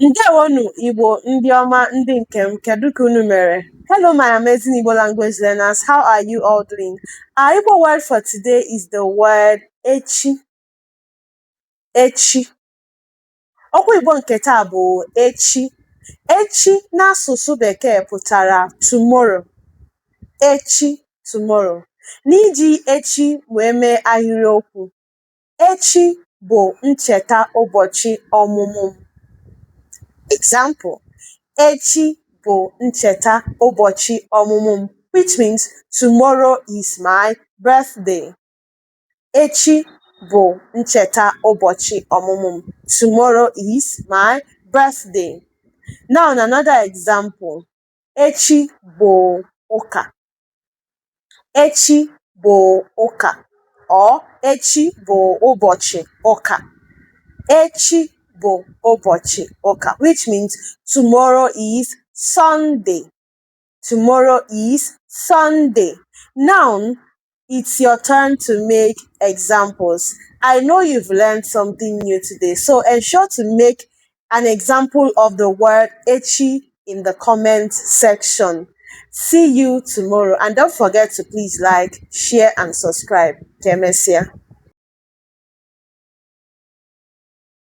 Ndewonu Igbo ndị ọma ndị nke m, kedu ka unu mere? Hello my amazing Igbo language learners, how are you all doing? Our Igbo word for today is the word Echi. Echi. Okwu Igbo nke taa bụ echi. Echi n'asụsụ Bekee pụtara tomorrow. Echi, tomorrow. N'iji echi wee mee ahịrịokwu, echi bụ ncheta ụbọchị ọmụmụ m. Example, echi bụ ncheta ụbọchị ọmụmụ m, which means tomorrow is my birthday. Echi bụ ncheta ụbọchị ọmụmụ m. Tomorrow is my birthday. Now, another example, echi bụ ụka. Echi bụ ụka, or echi bụ ụbọchị ụka. Echi bụ ụbọchị ụka, which means tomorrow is Sunday. Tomorrow is Sunday. Now, it's your turn to make examples. I know you've learned something new today, so ensure to make an example of the word echi in the comment section. See you tomorrow, and don't forget to please like, share, and subscribe. Kemesia.